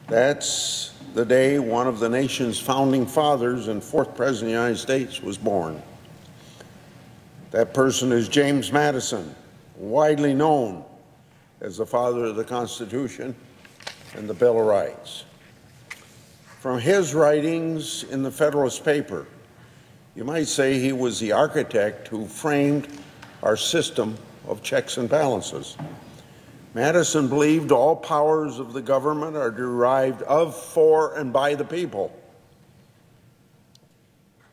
That's the day one of the nation's founding fathers and fourth President of the United States was born. That person is James Madison, widely known as the father of the Constitution and the Bill of Rights. From his writings in the Federalist paper, you might say he was the architect who framed our system of checks and balances. Madison believed all powers of the government are derived of, for, and by the people.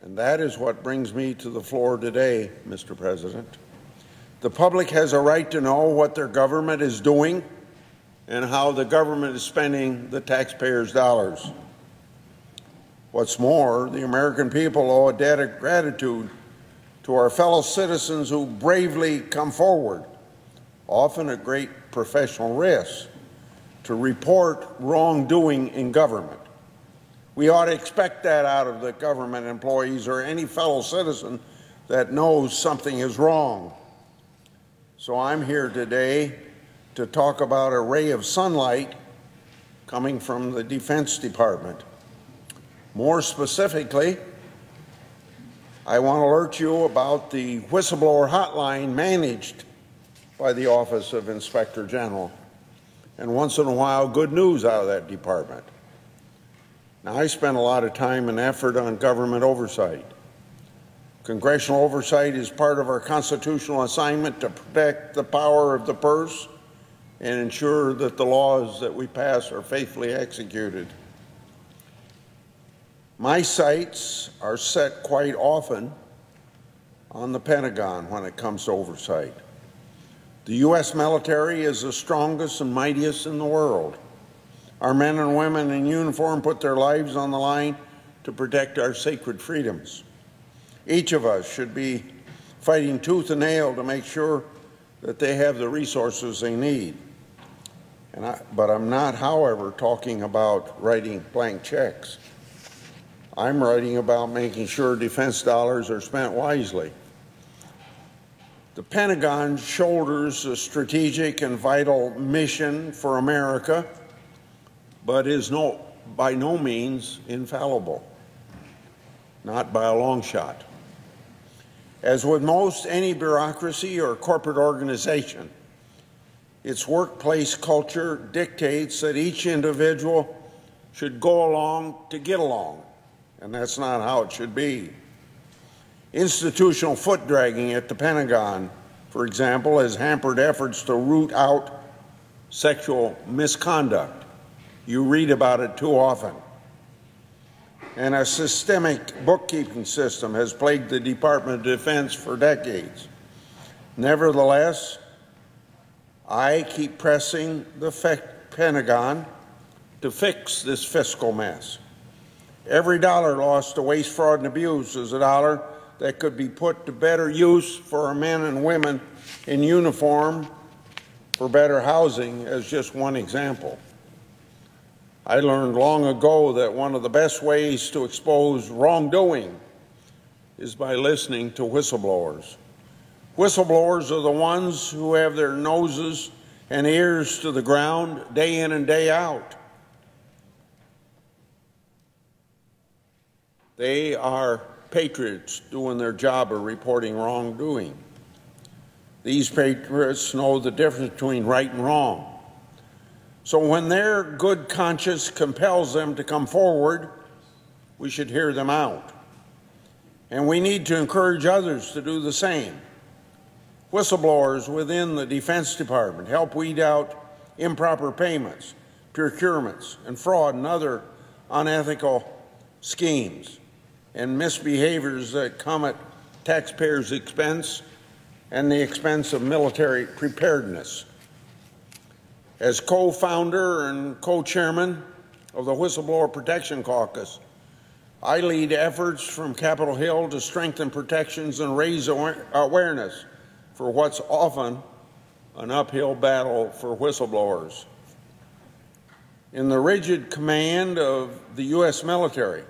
And that is what brings me to the floor today, Mr. President. The public has a right to know what their government is doing and how the government is spending the taxpayers' dollars. What's more, the American people owe a debt of gratitude to our fellow citizens who bravely come forward, often at great professional risk, to report wrongdoing in government. We ought to expect that out of the government employees or any fellow citizen that knows something is wrong. So I'm here today to talk about a ray of sunlight coming from the Defense Department. More specifically, I want to alert you about the whistleblower hotline managed by the Office of Inspector General, and once in a while, good news out of that department. Now, I spend a lot of time and effort on government oversight. Congressional oversight is part of our constitutional assignment to protect the power of the purse and ensure that the laws that we pass are faithfully executed. My sights are set quite often on the Pentagon when it comes to oversight. The U.S. military is the strongest and mightiest in the world. Our men and women in uniform put their lives on the line to protect our sacred freedoms. Each of us should be fighting tooth and nail to make sure that they have the resources they need. But I'm not, however, talking about writing blank checks. I'm writing about making sure defense dollars are spent wisely. The Pentagon shoulders a strategic and vital mission for America, but is by no means infallible, not by a long shot. As with most any bureaucracy or corporate organization, its workplace culture dictates that each individual should go along to get along, and that's not how it should be. Institutional foot-dragging at the Pentagon, for example, has hampered efforts to root out sexual misconduct. You read about it too often. And a systemic bookkeeping system has plagued the Department of Defense for decades. Nevertheless, I keep pressing the Pentagon to fix this fiscal mess. Every dollar lost to waste, fraud, and abuse is a dollar that could be put to better use for our men and women in uniform, for better housing, as just one example. I learned long ago that one of the best ways to expose wrongdoing is by listening to whistleblowers. Whistleblowers are the ones who have their noses and ears to the ground day in and day out. They are patriots doing their job of reporting wrongdoing. These patriots know the difference between right and wrong. So when their good conscience compels them to come forward, we should hear them out. And we need to encourage others to do the same. Whistleblowers within the Defense Department help weed out improper payments, procurements, and fraud and other unethical schemes and misbehaviors that come at taxpayers' expense and the expense of military preparedness. As co-founder and co-chairman of the Whistleblower Protection Caucus, I lead efforts from Capitol Hill to strengthen protections and raise awareness for what's often an uphill battle for whistleblowers. In the rigid command of the U.S. military,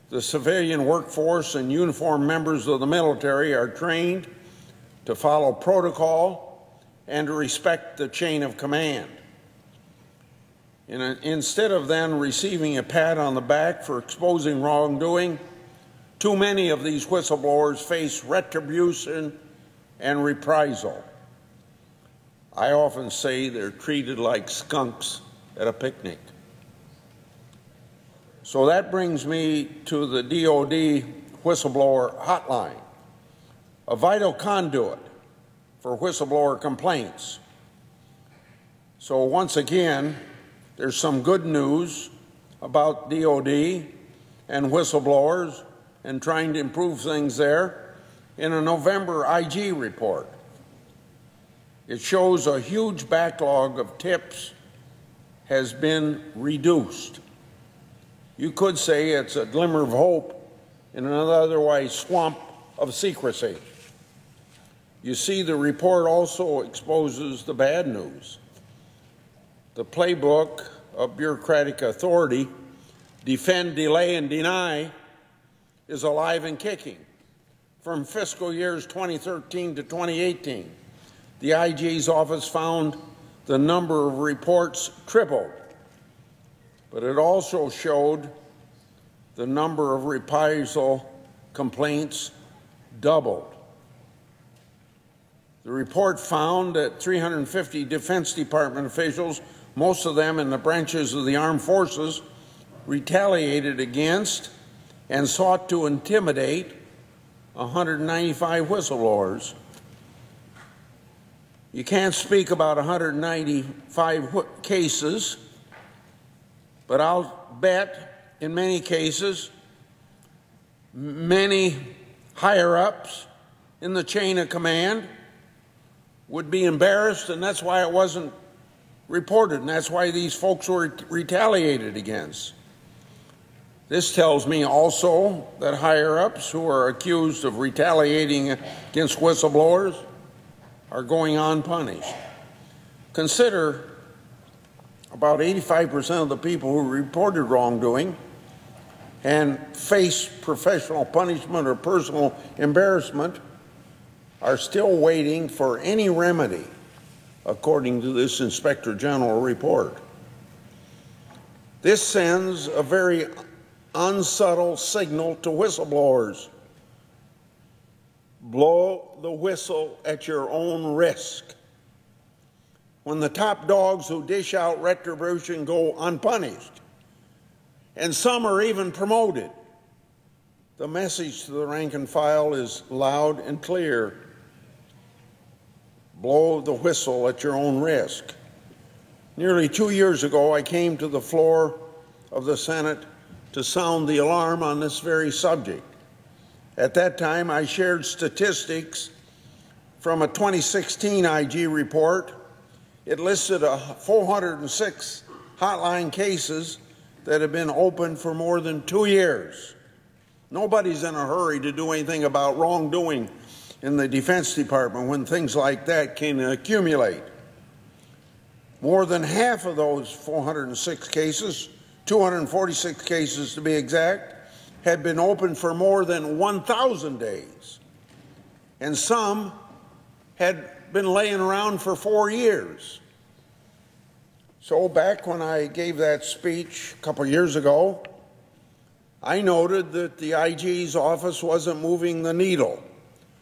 the civilian workforce and uniformed members of the military are trained to follow protocol and to respect the chain of command. Instead of then receiving a pat on the back for exposing wrongdoing, too many of these whistleblowers face retribution and reprisal. I often say they're treated like skunks at a picnic. So that brings me to the DoD whistleblower hotline, a vital conduit for whistleblower complaints. So once again, there's some good news about DoD and whistleblowers and trying to improve things there in a November IG report. It shows a huge backlog of tips has been reduced. You could say it's a glimmer of hope in an otherwise swamp of secrecy. You see, the report also exposes the bad news. The playbook of bureaucratic authority, defend, delay, and deny, is alive and kicking. From fiscal years 2013 to 2018, the IG's office found the number of reports tripled, but it also showed the number of reprisal complaints doubled. The report found that 350 Defense Department officials, most of them in the branches of the armed forces, retaliated against and sought to intimidate 195 whistleblowers. You can't speak about 195 cases, but I'll bet in many cases, many higher-ups in the chain of command would be embarrassed, and that's why it wasn't reported, and that's why these folks were retaliated against. This tells me also that higher-ups who are accused of retaliating against whistleblowers are going unpunished. Consider about 85% of the people who reported wrongdoing and face professional punishment or personal embarrassment are still waiting for any remedy, according to this Inspector General report. This sends a very unsubtle signal to whistleblowers. Blow the whistle at your own risk. When the top dogs who dish out retribution go unpunished, and some are even promoted, the message to the rank and file is loud and clear. Blow the whistle at your own risk. Nearly 2 years ago, I came to the floor of the Senate to sound the alarm on this very subject. At that time, I shared statistics from a 2016 IG report. It listed 406 hotline cases that have been open for more than 2 years. Nobody's in a hurry to do anything about wrongdoing in the Defense Department when things like that can accumulate. More than half of those 406 cases, 246 cases to be exact, had been open for more than 1,000 days, and some had been laying around for 4 years. So back when I gave that speech a couple years ago, I noted that the IG's office wasn't moving the needle,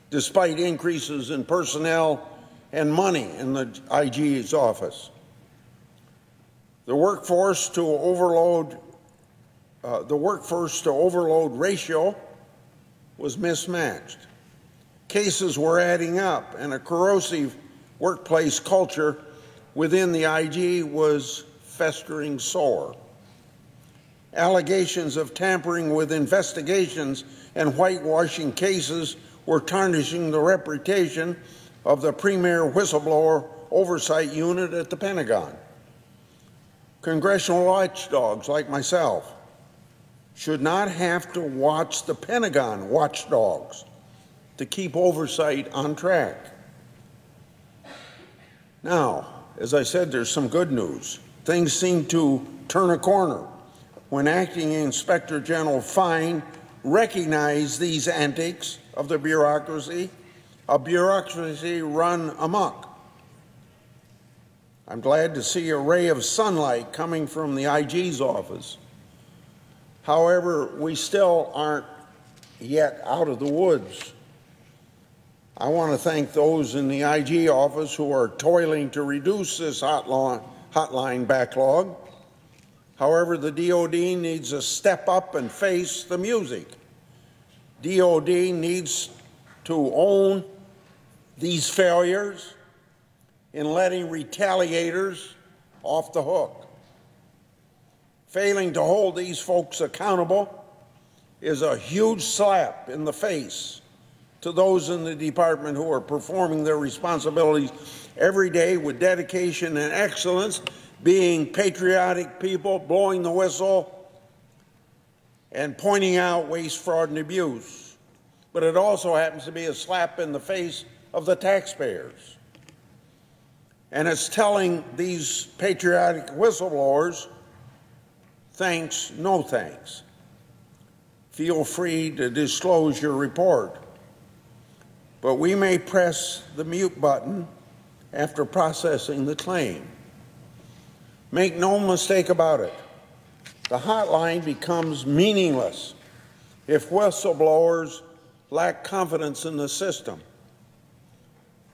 despite increases in personnel and money in the IG's office. The workforce to overload ratio was mismatched. Cases were adding up, and a corrosive workplace culture within the IG was festering sore. Allegations of tampering with investigations and whitewashing cases were tarnishing the reputation of the premier whistleblower oversight unit at the Pentagon. Congressional watchdogs like myself should not have to watch the Pentagon watchdogs to keep oversight on track. Now, as I said, there's some good news. Things seem to turn a corner when Acting Inspector General Fine recognized these antics of the bureaucracy, a bureaucracy run amok. I'm glad to see a ray of sunlight coming from the IG's office. However, we still aren't yet out of the woods. I want to thank those in the IG office who are toiling to reduce this hotline backlog. However, the DOD needs to step up and face the music. DOD needs to own these failures in letting retaliators off the hook. Failing to hold these folks accountable is a huge slap in the face to those in the department who are performing their responsibilities every day with dedication and excellence, being patriotic people, blowing the whistle, and pointing out waste, fraud, and abuse. But it also happens to be a slap in the face of the taxpayers. And it's telling these patriotic whistleblowers, thanks, no thanks. Feel free to disclose your report. But we may press the mute button after processing the claim. Make no mistake about it. The hotline becomes meaningless if whistleblowers lack confidence in the system.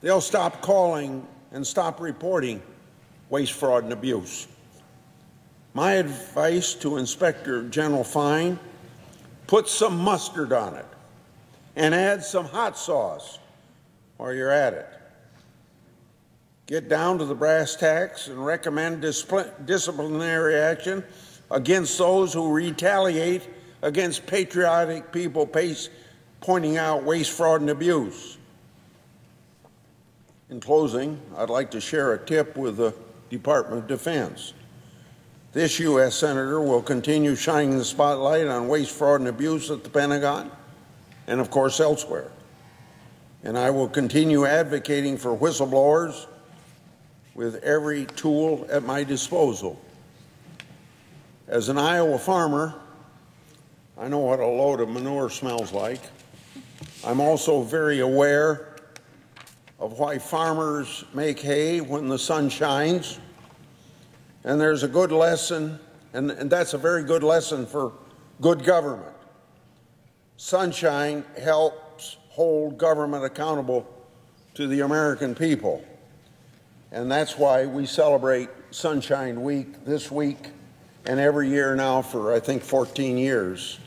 They'll stop calling and stop reporting waste, fraud, and abuse. My advice to Inspector General Fine, put some mustard on it and add some hot sauce while you're at it. Get down to the brass tacks and recommend disciplinary action against those who retaliate against patriotic people pointing out waste, fraud, and abuse. In closing, I'd like to share a tip with the Department of Defense. This U.S. Senator will continue shining the spotlight on waste, fraud, and abuse at the Pentagon and, of course, elsewhere. And I will continue advocating for whistleblowers with every tool at my disposal. As an Iowa farmer, I know what a load of manure smells like. I'm also very aware of why farmers make hay when the sun shines. And there's a good lesson, and that's a very good lesson for good government. Sunshine helps hold government accountable to the American people. And that's why we celebrate Sunshine Week this week and every year now for, I think, 14 years.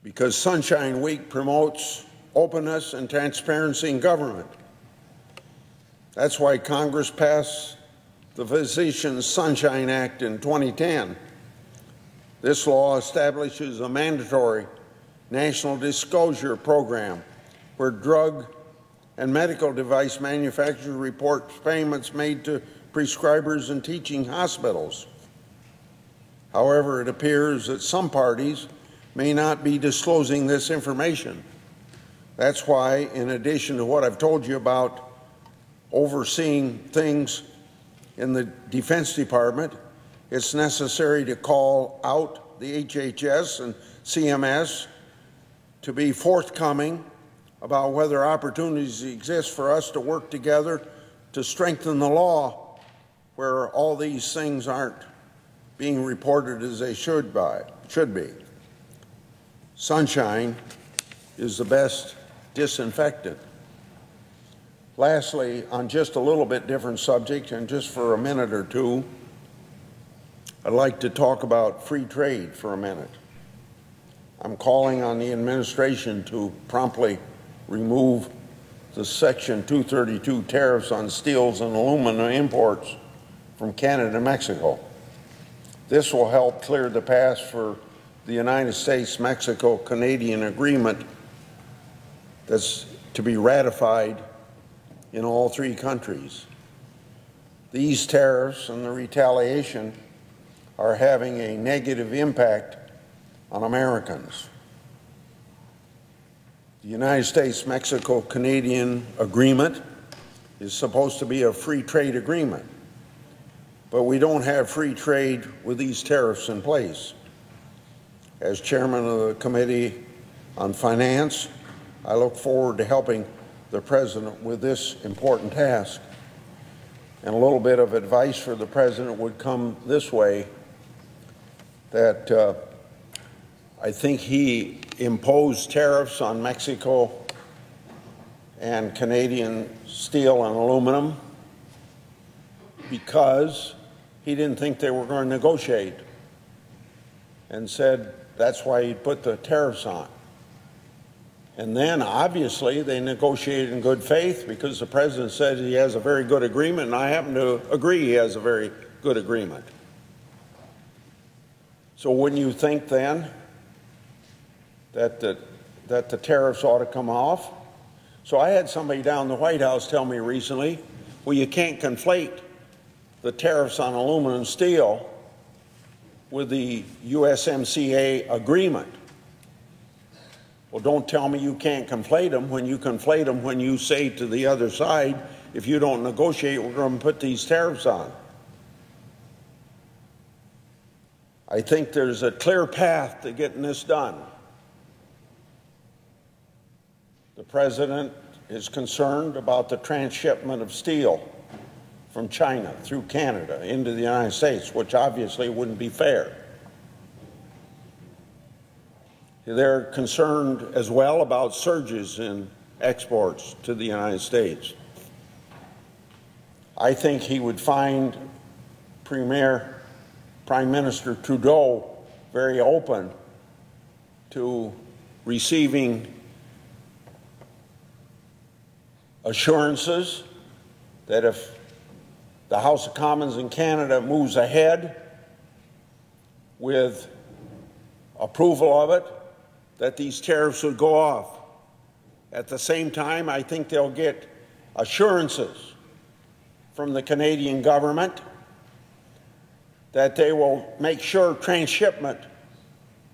Because Sunshine Week promotes openness and transparency in government. That's why Congress passed the Physicians Sunshine Act in 2010. This law establishes a mandatory national disclosure program where drug and medical device manufacturers report payments made to prescribers and teaching hospitals. However, it appears that some parties may not be disclosing this information. That's why, in addition to what I've told you about overseeing things in the Defense Department, it's necessary to call out the HHS and CMS to be forthcoming about whether opportunities exist for us to work together to strengthen the law where all these things aren't being reported as they should be. Sunshine is the best disinfectant. Lastly, on just a little bit different subject, and just for a minute or two, I'd like to talk about free trade for a minute. I'm calling on the administration to promptly remove the Section 232 tariffs on steels and aluminum imports from Canada and Mexico. This will help clear the path for the United States-Mexico-Canadian agreement that's to be ratified in all three countries. These tariffs and the retaliation are having a negative impact on Americans. The United States-Mexico-Canadian agreement is supposed to be a free trade agreement, but we don't have free trade with these tariffs in place. As chairman of the Committee on Finance, I look forward to helping the President with this important task. And a little bit of advice for the President would come this way, that I think he imposed tariffs on Mexico and Canadian steel and aluminum because he didn't think they were going to negotiate, and said that's why he put the tariffs on. And then, obviously, they negotiated in good faith because the President said he has a very good agreement, and I happen to agree he has a very good agreement. So wouldn't you think then that the tariffs ought to come off? So I had somebody down in the White House tell me recently, well, you can't conflate the tariffs on aluminum and steel with the USMCA agreement. Well, don't tell me you can't conflate them when you conflate them when you say to the other side, if you don't negotiate, we're going to put these tariffs on. I think there's a clear path to getting this done. The President is concerned about the transshipment of steel from China through Canada into the United States, which obviously wouldn't be fair. They're concerned as well about surges in exports to the United States. I think he would find Prime Minister Trudeau very open to receiving assurances that if the House of Commons in Canada moves ahead with approval of it, that these tariffs would go off. At the same time, I think they'll get assurances from the Canadian government that they will make sure transshipment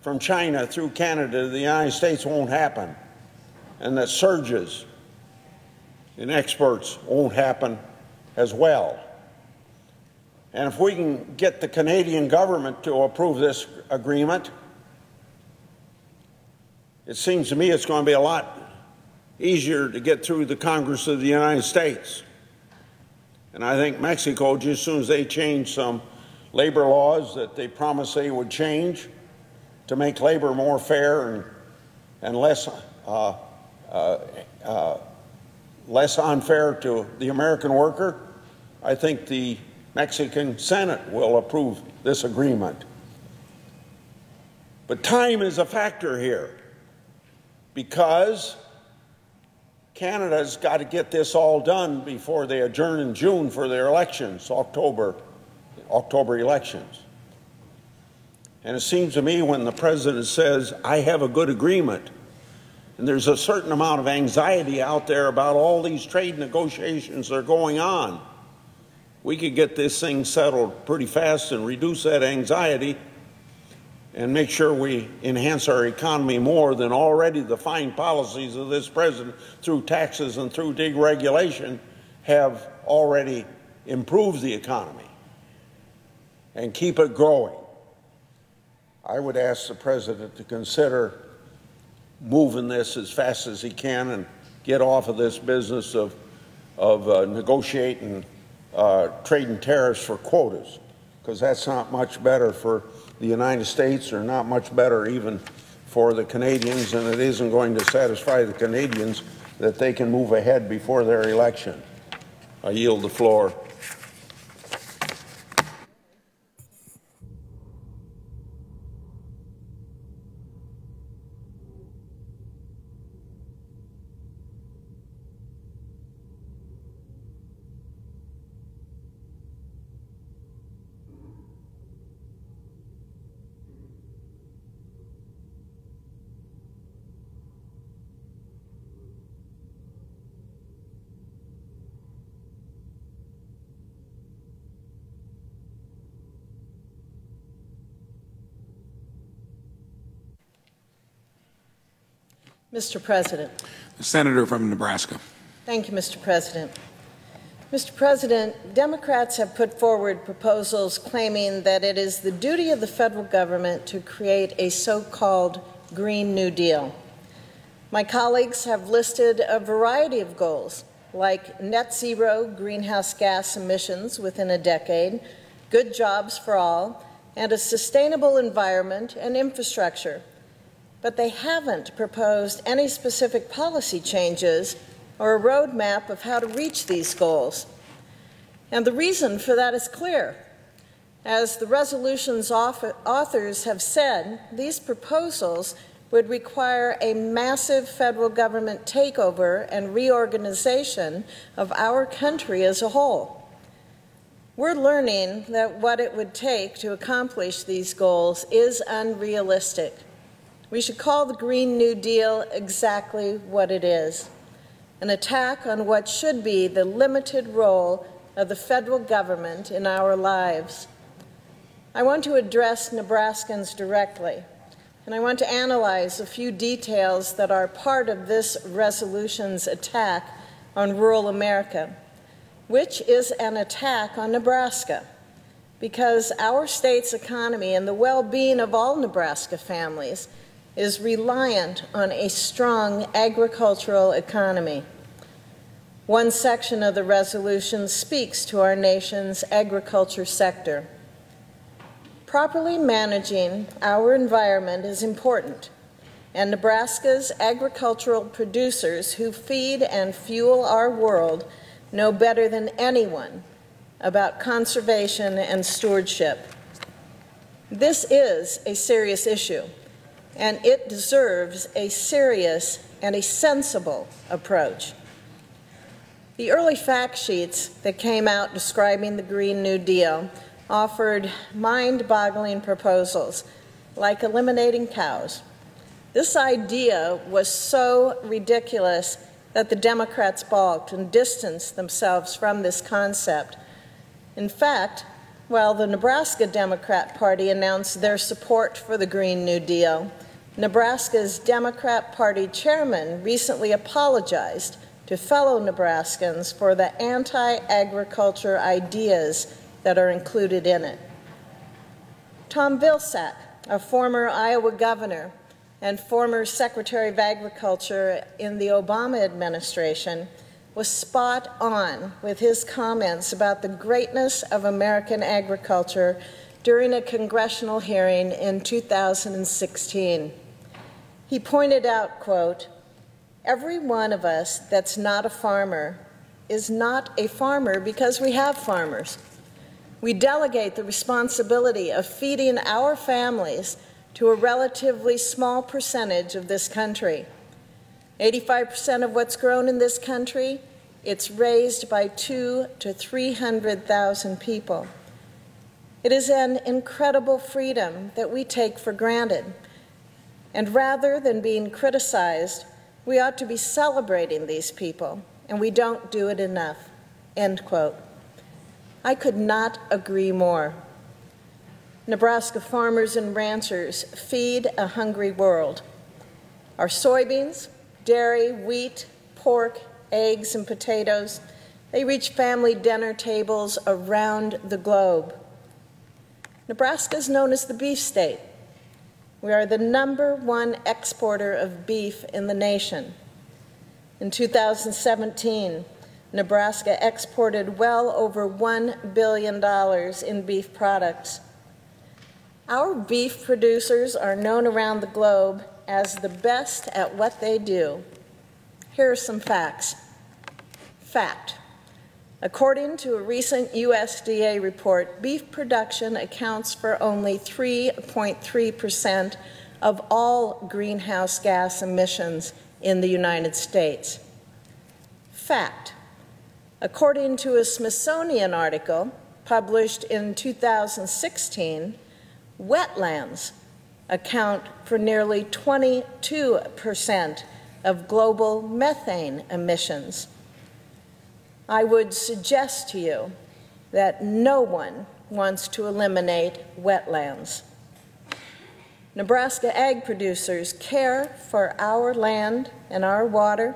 from China through Canada to the United States won't happen, and that surges in exports won't happen as well. And if we can get the Canadian government to approve this agreement, it seems to me it's going to be a lot easier to get through the Congress of the United States. And I think Mexico, just as soon as they change some labor laws that they promised they would change to make labor more fair and less unfair to the American worker, I think the Mexican Senate will approve this agreement. But time is a factor here, because Canada's got to get this all done before they adjourn in June for their elections, October elections. And it seems to me when the President says, I have a good agreement, and there's a certain amount of anxiety out there about all these trade negotiations that are going on, we could get this thing settled pretty fast and reduce that anxiety and make sure we enhance our economy more than already the fine policies of this President through taxes and through deregulation have already improved the economy and keep it growing. I would ask the President to consider moving this as fast as he can and get off of this business of negotiating trade and tariffs for quotas, because that's not much better for the United States, or not much better even for the Canadians, and it isn't going to satisfy the Canadians that they can move ahead before their election. I yield the floor. Mr. President. The Senator from Nebraska. Thank you, Mr. President. Mr. President, Democrats have put forward proposals claiming that it is the duty of the federal government to create a so-called Green New Deal. My colleagues have listed a variety of goals, like net zero greenhouse gas emissions within a decade, good jobs for all, and a sustainable environment and infrastructure. But they haven't proposed any specific policy changes or a roadmap of how to reach these goals. And the reason for that is clear. As the resolution's authors have said, these proposals would require a massive federal government takeover and reorganization of our country as a whole. We're learning that what it would take to accomplish these goals is unrealistic. We should call the Green New Deal exactly what it is: an attack on what should be the limited role of the federal government in our lives. I want to address Nebraskans directly, and I want to analyze a few details that are part of this resolution's attack on rural America, which is an attack on Nebraska, because our state's economy and the well-being of all Nebraska families is reliant on a strong agricultural economy. One section of the resolution speaks to our nation's agriculture sector. Properly managing our environment is important, and Nebraska's agricultural producers who feed and fuel our world know better than anyone about conservation and stewardship. This is a serious issue, and it deserves a serious and a sensible approach. The early fact sheets that came out describing the Green New Deal offered mind-boggling proposals, like eliminating cows. This idea was so ridiculous that the Democrats balked and distanced themselves from this concept. In fact, while the Nebraska Democrat Party announced their support for the Green New Deal, Nebraska's Democrat Party chairman recently apologized to fellow Nebraskans for the anti-agriculture ideas that are included in it. Tom Vilsack, a former Iowa governor and former Secretary of Agriculture in the Obama administration, was spot on with his comments about the greatness of American agriculture during a congressional hearing in 2016. He pointed out, quote, "Every one of us that's not a farmer is not a farmer because we have farmers. We delegate the responsibility of feeding our families to a relatively small percentage of this country. 85% of what's grown in this country, it's raised by 200,000 to 300,000 people. It is an incredible freedom that we take for granted. And rather than being criticized, we ought to be celebrating these people, and we don't do it enough." End quote. I could not agree more. Nebraska farmers and ranchers feed a hungry world. Our soybeans, dairy, wheat, pork, eggs, and potatoes, they reach family dinner tables around the globe. Nebraska is known as the beef state. We are the #1 exporter of beef in the nation. In 2017, Nebraska exported well over $1 billion in beef products. Our beef producers are known around the globe as the best at what they do. Here are some facts. Fact: according to a recent USDA report, beef production accounts for only 3.3% of all greenhouse gas emissions in the United States. Fact: according to a Smithsonian article published in 2016, wetlands account for nearly 22% of global methane emissions. I would suggest to you that no one wants to eliminate wetlands. Nebraska ag producers care for our land and our water,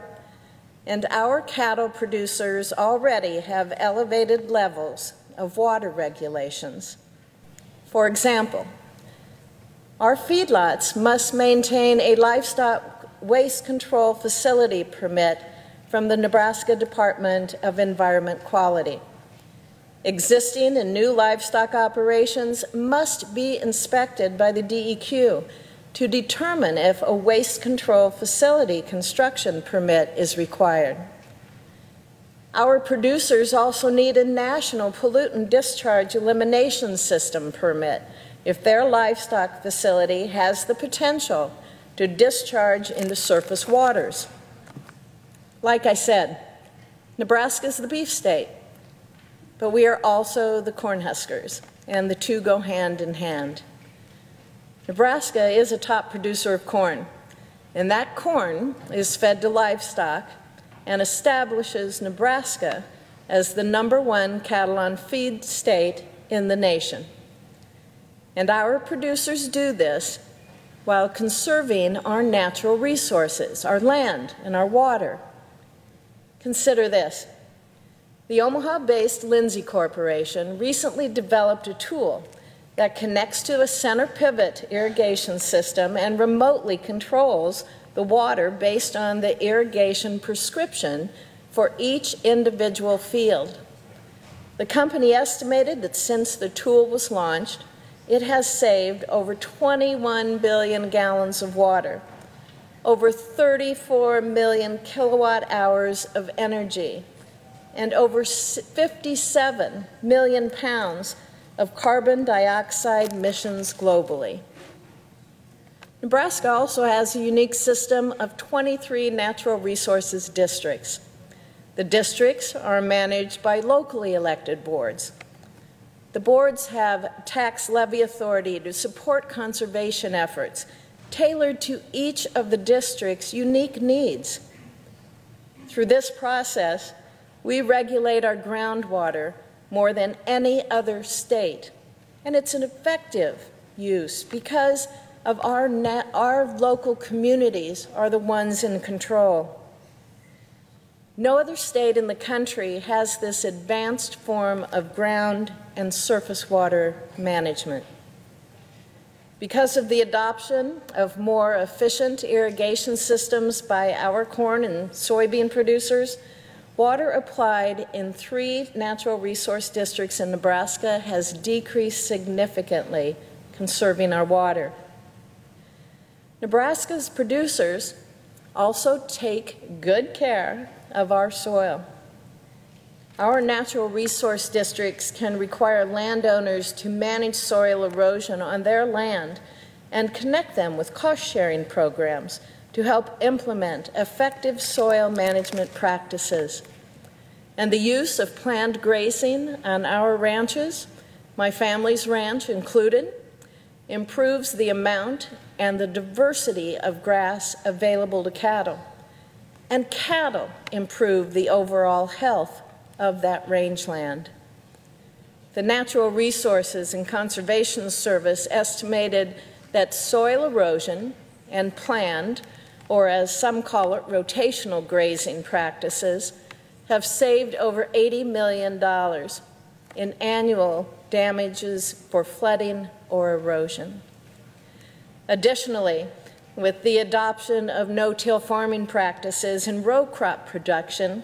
and our cattle producers already have elevated levels of water regulations. For example, our feedlots must maintain a livestock waste control facility permit from the Nebraska Department of Environment Quality. Existing and new livestock operations must be inspected by the DEQ to determine if a waste control facility construction permit is required. Our producers also need a national pollutant discharge elimination system permit if their livestock facility has the potential to discharge into surface waters. Like I said, Nebraska is the beef state, but we are also the Cornhuskers, and the two go hand in hand. Nebraska is a top producer of corn, and that corn is fed to livestock and establishes Nebraska as the #1 cattle on feed state in the nation. And our producers do this while conserving our natural resources, our land and our water. Consider this. The Omaha-based Lindsay Corporation recently developed a tool that connects to a center pivot irrigation system and remotely controls the water based on the irrigation prescription for each individual field. The company estimated that since the tool was launched, it has saved over 21 billion gallons of water, over 34 million kilowatt hours of energy, and over 57 million pounds of carbon dioxide emissions globally. Nebraska also has a unique system of 23 natural resources districts. The districts are managed by locally elected boards. The boards have tax levy authority to support conservation efforts tailored to each of the district's unique needs. Through this process, we regulate our groundwater more than any other state, and it's an effective use because of our local communities are the ones in control. No other state in the country has this advanced form of ground and surface water management. Because of the adoption of more efficient irrigation systems by our corn and soybean producers, water applied in 3 natural resource districts in Nebraska has decreased significantly, conserving our water. Nebraska's producers also take good care of our soil. Our natural resource districts can require landowners to manage soil erosion on their land and connect them with cost-sharing programs to help implement effective soil management practices. And the use of planned grazing on our ranches, my family's ranch included, improves the amount and the diversity of grass available to cattle. And cattle improve the overall health of that rangeland. The Natural Resources and Conservation Service estimated that soil erosion and planned, or as some call it, rotational grazing practices, have saved over $80 million in annual damages for flooding or erosion. Additionally, with the adoption of no-till farming practices and row crop production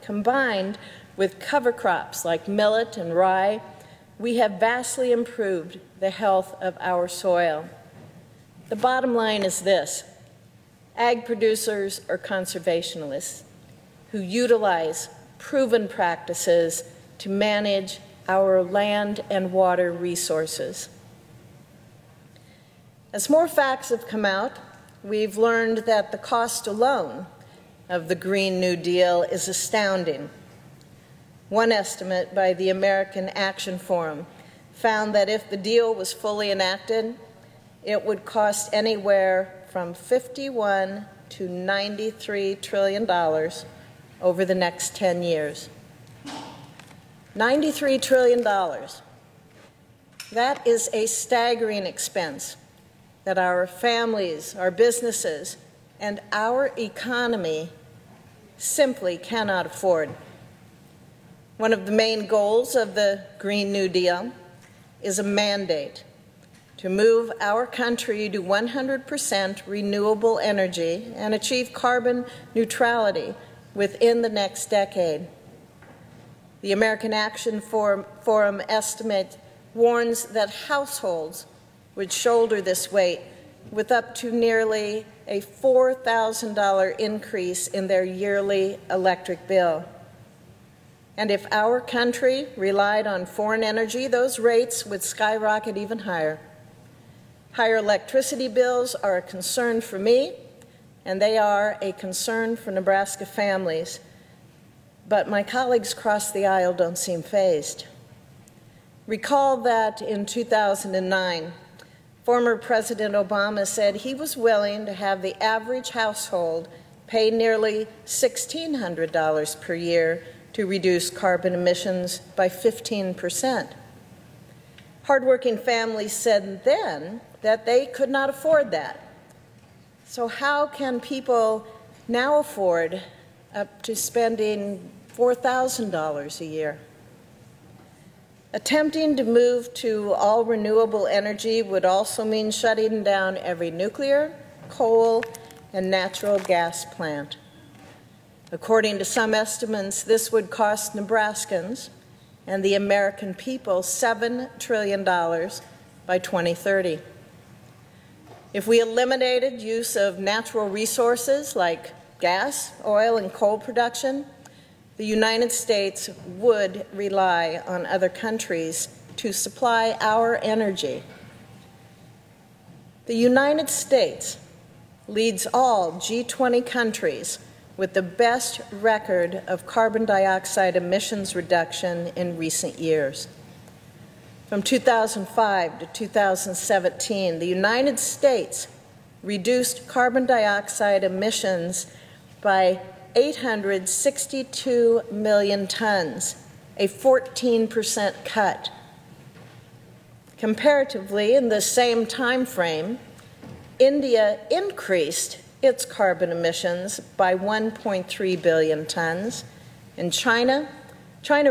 combined with cover crops like millet and rye, we have vastly improved the health of our soil. The bottom line is this: ag producers are conservationists who utilize proven practices to manage our land and water resources. As more facts have come out, we've learned that the cost alone of the Green New Deal is astounding. One estimate by the American Action Forum found that if the deal was fully enacted, it would cost anywhere from $51 to $93 trillion over the next 10 years. $93 trillion. That is a staggering expense that our families, our businesses, and our economy simply cannot afford. One of the main goals of the Green New Deal is a mandate to move our country to 100% renewable energy and achieve carbon neutrality within the next decade. The American Action Forum estimate warns that households would shoulder this weight with up to nearly a $4,000 increase in their yearly electric bill. And if our country relied on foreign energy, those rates would skyrocket even higher. Higher electricity bills are a concern for me, and they are a concern for Nebraska families. But my colleagues across the aisle don't seem fazed. Recall that in 2009, former President Obama said he was willing to have the average household pay nearly $1,600 per year to reduce carbon emissions by 15%. Hardworking families said then that they could not afford that. So how can people now afford up to spending $4,000 a year? Attempting to move to all renewable energy would also mean shutting down every nuclear, coal, and natural gas plant. According to some estimates, this would cost Nebraskans and the American people $7 trillion by 2030. If we eliminated use of natural resources like gas, oil, and coal production, the United States would rely on other countries to supply our energy. The United States leads all G20 countries with the best record of carbon dioxide emissions reduction in recent years. From 2005 to 2017, the United States reduced carbon dioxide emissions by 862 million tons, a 14% cut. Comparatively, in the same time frame, India increased its carbon emissions by 1.3 billion tons, and China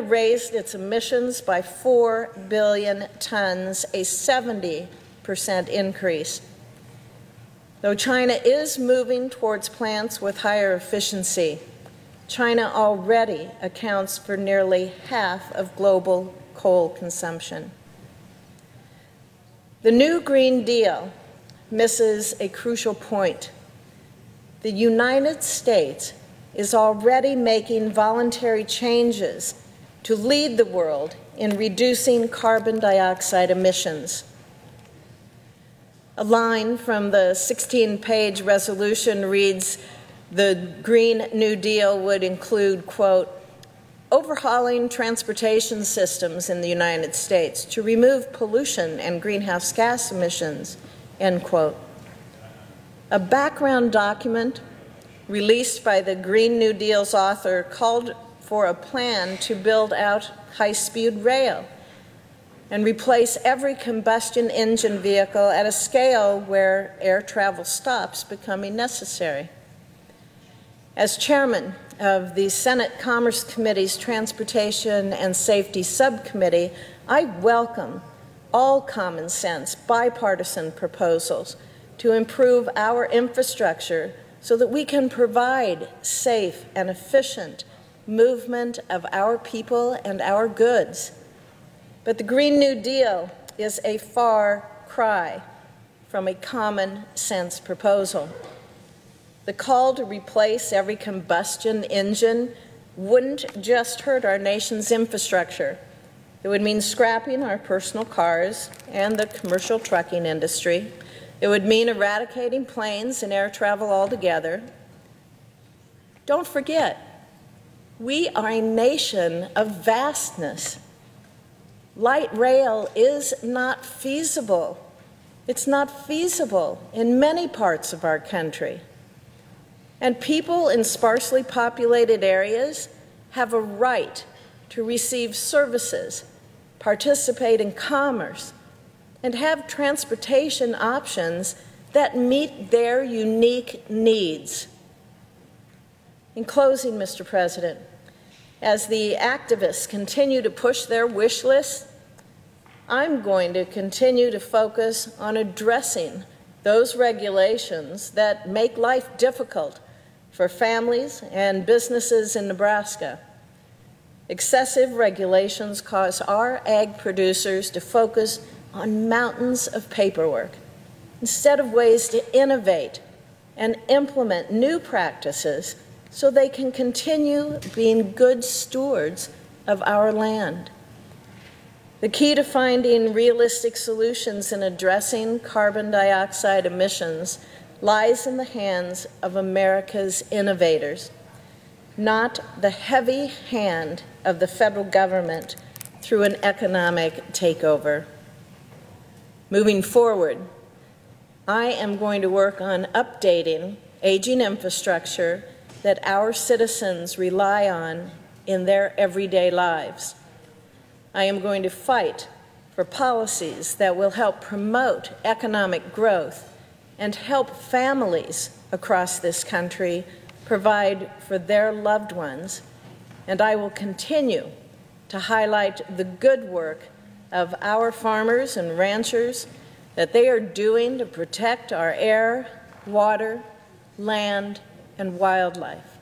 raised its emissions by 4 billion tons, a 70% increase. Though China is moving towards plants with higher efficiency, China already accounts for nearly half of global coal consumption. The new Green Deal misses a crucial point. The United States is already making voluntary changes to lead the world in reducing carbon dioxide emissions. A line from the 16-page resolution reads, the Green New Deal would include, quote, overhauling transportation systems in the United States to remove pollution and greenhouse gas emissions, end quote. A background document released by the Green New Deal's author called for a plan to build out high-speed rail and replace every combustion engine vehicle at a scale where air travel stops becoming necessary. As chairman of the Senate Commerce Committee's Transportation and Safety Subcommittee, I welcome all common sense, bipartisan proposals to improve our infrastructure so that we can provide safe and efficient movement of our people and our goods. But the Green New Deal is a far cry from a common sense proposal. The call to replace every combustion engine wouldn't just hurt our nation's infrastructure. It would mean scrapping our personal cars and the commercial trucking industry. It would mean eradicating planes and air travel altogether. Don't forget, we are a nation of vastness. Light rail is not feasible. It's not feasible in many parts of our country. And people in sparsely populated areas have a right to receive services, participate in commerce, and have transportation options that meet their unique needs. In closing, Mr. President, as the activists continue to push their wish list, I'm going to continue to focus on addressing those regulations that make life difficult for families and businesses in Nebraska. Excessive regulations cause our ag producers to focus on mountains of paperwork instead of ways to innovate and implement new practices so they can continue being good stewards of our land. The key to finding realistic solutions in addressing carbon dioxide emissions lies in the hands of America's innovators, not the heavy hand of the federal government through an economic takeover. Moving forward, I am going to work on updating aging infrastructure that our citizens rely on in their everyday lives. I am going to fight for policies that will help promote economic growth and help families across this country provide for their loved ones. And I will continue to highlight the good work of our farmers and ranchers that they are doing to protect our air, water, land, and wildlife.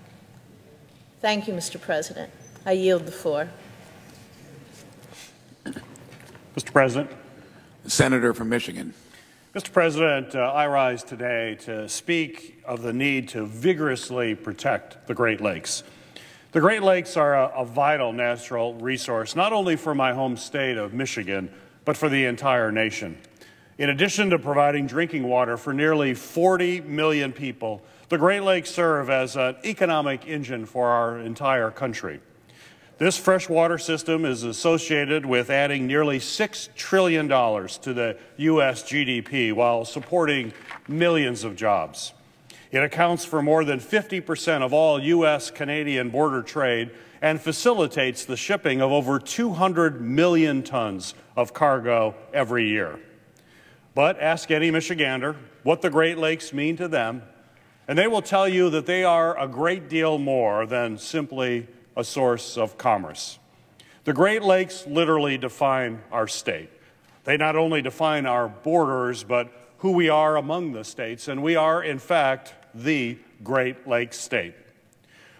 Thank you, Mr. President. I yield the floor. Mr. President. The Senator from Michigan. Mr. President, I rise today to speak of the need to vigorously protect the Great Lakes. The Great Lakes are a vital natural resource, not only for my home state of Michigan, but for the entire nation. In addition to providing drinking water for nearly 40 million people, the Great Lakes serve as an economic engine for our entire country. This freshwater system is associated with adding nearly $6 trillion to the U.S. GDP while supporting millions of jobs. It accounts for more than 50% of all U.S.-Canadian border trade and facilitates the shipping of over 200 million tons of cargo every year. But ask any Michigander what the Great Lakes mean to them, and they will tell you that they are a great deal more than simply a source of commerce. The Great Lakes literally define our state. They not only define our borders, but who we are among the states, and we are, in fact, the Great Lakes state.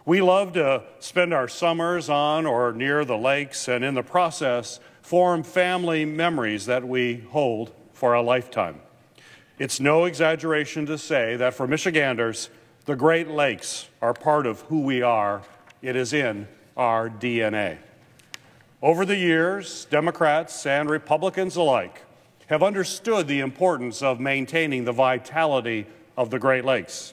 We love to spend our summers on or near the lakes, and in the process, form family memories that we hold for a lifetime. It's no exaggeration to say that for Michiganders, the Great Lakes are part of who we are. It is in our DNA. Over the years, Democrats and Republicans alike have understood the importance of maintaining the vitality of the Great Lakes.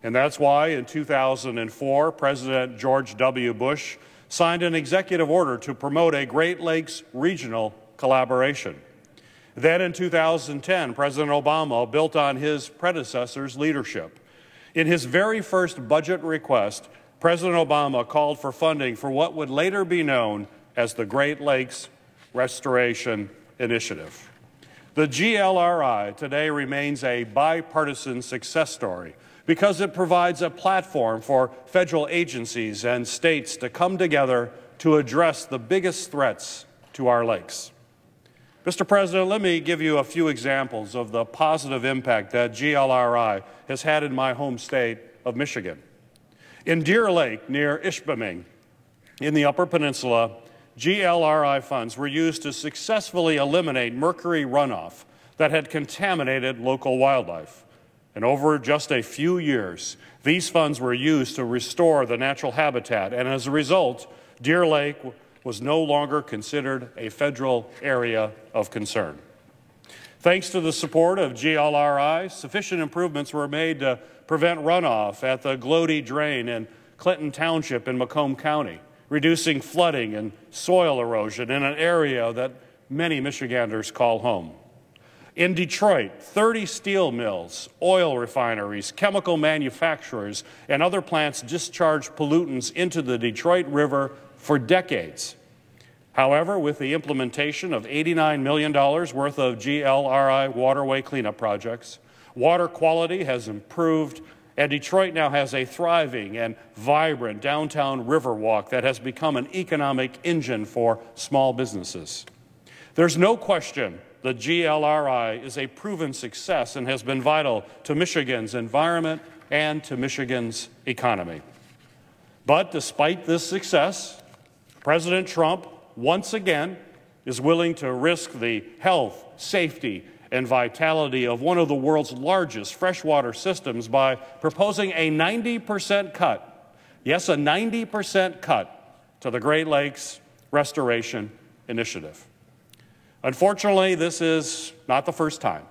And that's why in 2004, President George W. Bush signed an executive order to promote a Great Lakes regional collaboration. Then in 2010, President Obama built on his predecessor's leadership. In his very first budget request, President Obama called for funding for what would later be known as the Great Lakes Restoration Initiative. The GLRI today remains a bipartisan success story because it provides a platform for federal agencies and states to come together to address the biggest threats to our lakes. Mr. President, let me give you a few examples of the positive impact that GLRI has had in my home state of Michigan. In Deer Lake, near Ishpeming, in the Upper Peninsula, GLRI funds were used to successfully eliminate mercury runoff that had contaminated local wildlife. And over just a few years, these funds were used to restore the natural habitat, and as a result, Deer Lake was no longer considered a federal area of concern. Thanks to the support of GLRI, sufficient improvements were made to prevent runoff at the Glody Drain in Clinton Township in Macomb County, reducing flooding and soil erosion in an area that many Michiganders call home. In Detroit, 30 steel mills, oil refineries, chemical manufacturers, and other plants discharged pollutants into the Detroit River for decades. However, with the implementation of $89 million worth of GLRI waterway cleanup projects, water quality has improved, and Detroit now has a thriving and vibrant downtown Riverwalk that has become an economic engine for small businesses. There's no question that GLRI is a proven success and has been vital to Michigan's environment and to Michigan's economy. But despite this success, President Trump once again is willing to risk the health, safety, and vitality of one of the world's largest freshwater systems by proposing a 90% cut, yes, a 90% cut to the Great Lakes Restoration Initiative. Unfortunately, this is not the first time.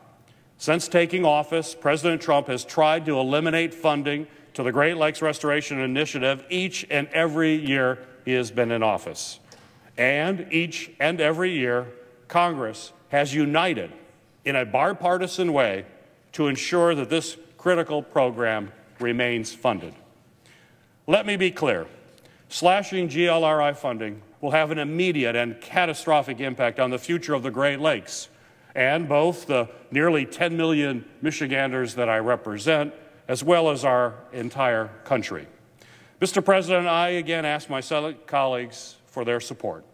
Since taking office, President Trump has tried to eliminate funding to the Great Lakes Restoration Initiative each and every year he has been in office. And each and every year, Congress has united in a bipartisan way to ensure that this critical program remains funded. Let me be clear. Slashing GLRI funding will have an immediate and catastrophic impact on the future of the Great Lakes and both the nearly 10 million Michiganders that I represent, as well as our entire country. Mr. President, I again ask my Senate colleagues for their support.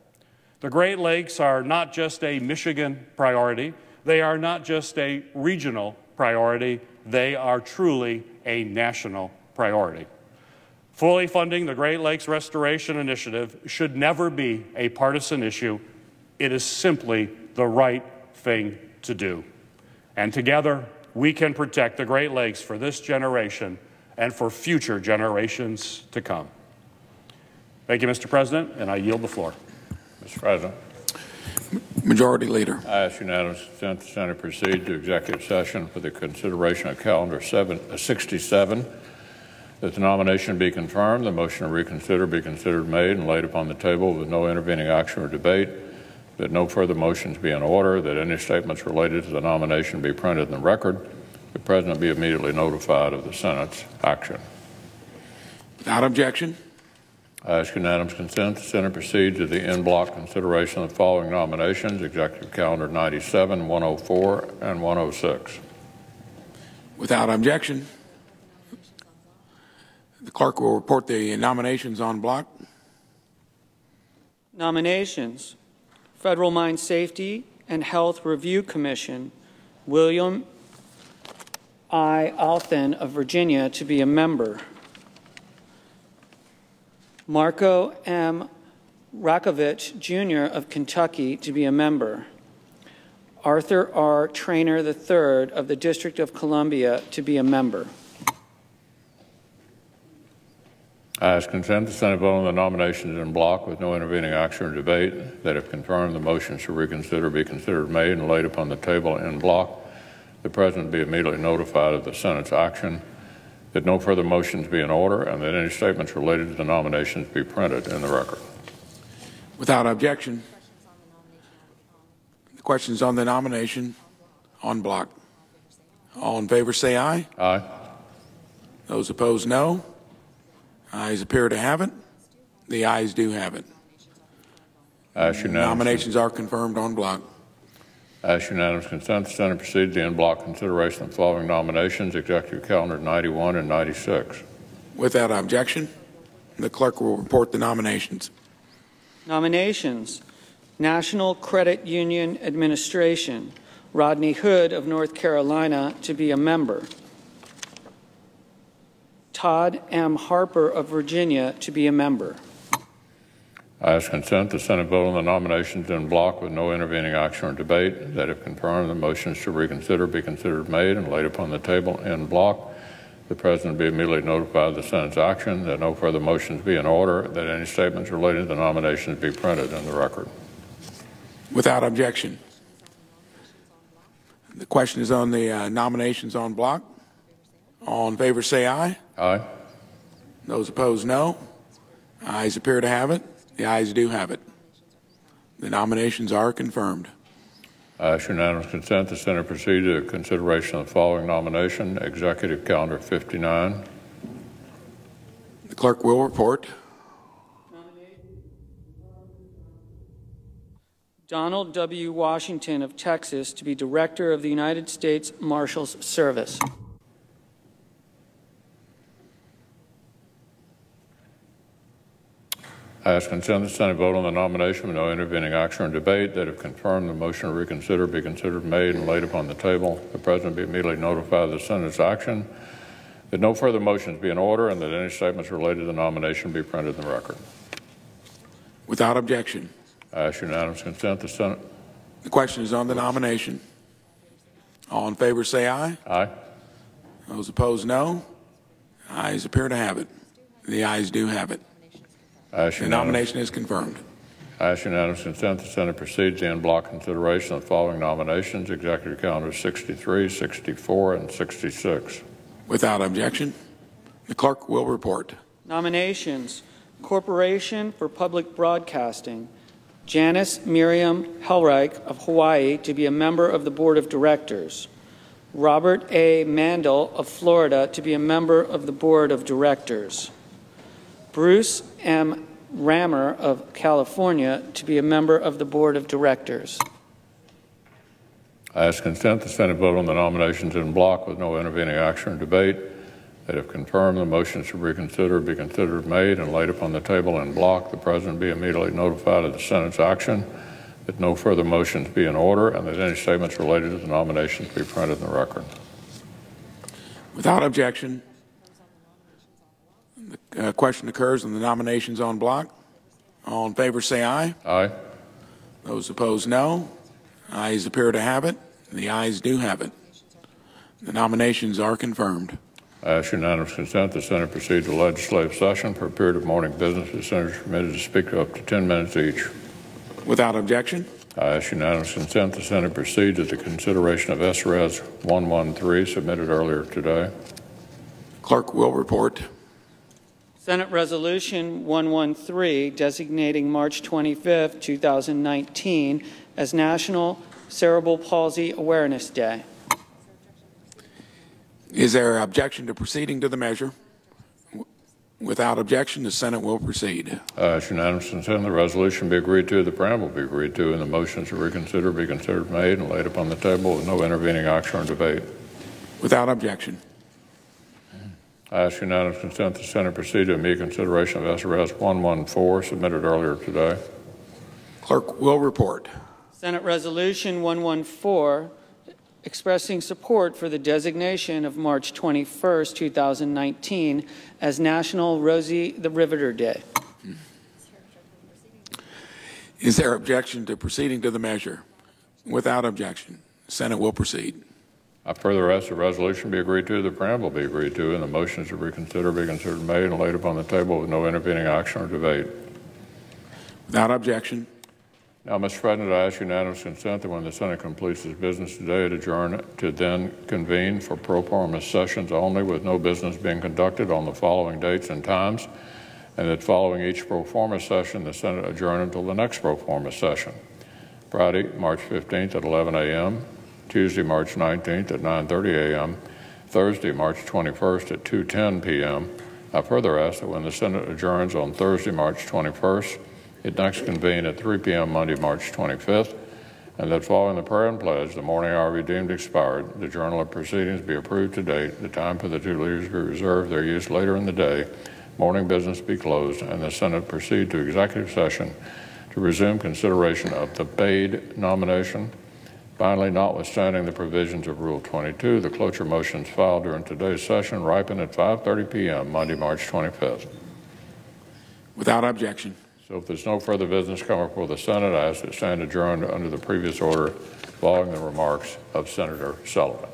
The Great Lakes are not just a Michigan priority. They are not just a regional priority. They are truly a national priority. Fully funding the Great Lakes Restoration Initiative should never be a partisan issue. It is simply the right thing to do. And together, we can protect the Great Lakes for this generation and for future generations to come. Thank you, Mr. President, and I yield the floor. Mr. President. Majority Leader. I ask unanimous consent the Senate proceed to executive session for the consideration of Calendar 67, that the nomination be confirmed, the motion to reconsider be considered made and laid upon the table with no intervening action or debate, that no further motions be in order, that any statements related to the nomination be printed in the record, the President be immediately notified of the Senate's action. Without objection. I ask unanimous consent the Senate proceed to the en bloc consideration of the following nominations: Executive Calendar 97, 104, and 106. Without objection. The clerk will report the nominations en bloc. Nominations: Federal Mine Safety and Health Review Commission, William I. Althen of Virginia to be a member. Marco M. Rakovich, Jr. of Kentucky to be a member. Arthur R. Traynor III of the District of Columbia to be a member. I ask consent the Senate vote on the nominations en bloc with no intervening action or debate, that if confirmed, the motions to reconsider be considered made and laid upon the table en bloc, the President be immediately notified of the Senate's action, that no further motions be in order, and that any statements related to the nominations be printed in the record. Without objection. The questions on the nomination en bloc. All in favor say aye. Aye. Those opposed, no. Ayes appear to have it. The ayes do have it. Nominations are confirmed en bloc. I ask unanimous consent the Senate proceed to the en bloc consideration of the following nominations: Executive Calendar 91 and 96. Without objection, the clerk will report the nominations. Nominations: National Credit Union Administration, Rodney Hood of North Carolina to be a member. Todd M. Harper of Virginia to be a member. I ask consent the Senate vote on the nominations en bloc with no intervening action or debate, that if confirmed, the motions to reconsider be considered made and laid upon the table en bloc, the President be immediately notified of the Senate's action, that no further motions be in order, that any statements related to the nominations be printed in the record. Without objection. The question is on the nominations en bloc. All in favor say aye. Aye. Those opposed, no. Ayes appear to have it. The ayes do have it. The nominations are confirmed. I ask unanimous consent the Senate proceed to consideration of the following nomination: Executive Calendar 59. The clerk will report. Donald W. Washington of Texas to be Director of the United States Marshals Service. I ask consent the Senate vote on the nomination with no intervening action or debate. That if confirmed, the motion to reconsider be considered made and laid upon the table. The President be immediately notified of the Senate's action. That no further motions be in order and that any statements related to the nomination be printed in the record. Without objection. I ask unanimous consent the Senate. The question is on the nomination. All in favor say aye. Aye. Those opposed, no. Ayes appear to have it. The ayes do have it. The nomination is confirmed. I ask unanimous consent the Senate proceeds to en bloc consideration of the following nominations, Executive Calendar 63, 64, and 66. Without objection, the clerk will report. Nominations: Corporation for Public Broadcasting, Janice Miriam Hellreich of Hawaii to be a member of the Board of Directors. Robert A. Mandel of Florida to be a member of the Board of Directors. Bruce M. Rammer of California to be a member of the Board of Directors. I ask consent the Senate vote on the nominations en bloc with no intervening action or debate. That if confirmed, the motions to reconsider be considered made and laid upon the table en bloc. The President be immediately notified of the Senate's action. That no further motions be in order and that any statements related to the nominations be printed in the record. Without objection, the question occurs on the nominations en bloc. All in favor say aye. Aye. Those opposed, no. Ayes appear to have it. The ayes do have it. The nominations are confirmed. I ask unanimous consent the Senate proceed to legislative session for a period of morning business. The Senators are permitted to speak up to 10 minutes each. Without objection, I ask unanimous consent the Senate proceed to the consideration of SRS 113 submitted earlier today. clerk will report. Senate Resolution 113 designating March 25, 2019 as National Cerebral Palsy Awareness Day. Is there objection to proceeding to the measure? Without objection, the Senate will proceed. It's unanimous consent the resolution be agreed to, the preamble be agreed to, and the motions to reconsider be considered made and laid upon the table with no intervening action or debate. Without objection. I ask unanimous consent the Senate proceed to immediate consideration of SRS 114 submitted earlier today. Clerk will report. Senate Resolution 114 expressing support for the designation of March 21, 2019 as National Rosie the Riveter Day. Is there objection to proceeding to the measure? Without objection, the Senate will proceed. I further ask the resolution be agreed to, the preamble be agreed to, and the motions to reconsider be considered made and laid upon the table with no intervening action or debate. Without objection. Now, Mr. President, I ask unanimous consent that when the Senate completes its business today, it adjourn to then convene for pro forma sessions only, with no business being conducted on the following dates and times, and that following each pro forma session, the Senate adjourn until the next pro forma session. Friday, March 15th at 11 a.m., Tuesday, March 19th at 9:30 a.m., Thursday, March 21st at 2:10 p.m. I further ask that when the Senate adjourns on Thursday, March 21st, it next convene at 3 p.m. Monday, March 25th, and that following the prayer and pledge, the morning hour be deemed expired, the journal of proceedings be approved to date, the time for the two leaders be reserved their use later in the day, morning business be closed, and the Senate proceed to executive session to resume consideration of the Bade nomination. Finally, notwithstanding the provisions of Rule 22, the cloture motions filed during today's session ripen at 5:30 p.m. Monday, March 25th. Without objection. So if there's no further business coming before the Senate, I ask that stand adjourned under the previous order following the remarks of Senator Sullivan.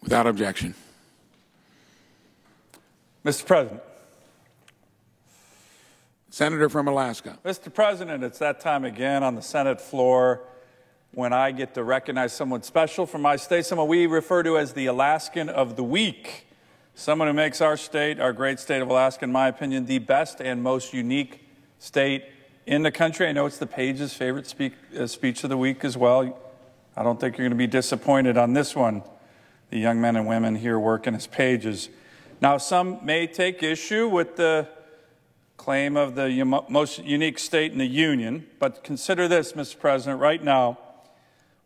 Without objection. Mr. President. Senator from Alaska. Mr. President, it's that time again on the Senate floor when I get to recognize someone special from my state, someone we refer to as the Alaskan of the Week, someone who makes our state, our great state of Alaska, in my opinion, the best and most unique state in the country. I know it's the Page's favorite speech of the week as well. I don't think you're going to be disappointed on this one. The young men and women here working as Pages. Now, some may take issue with the claim of the most unique state in the Union, but consider this, Mr. President, right now,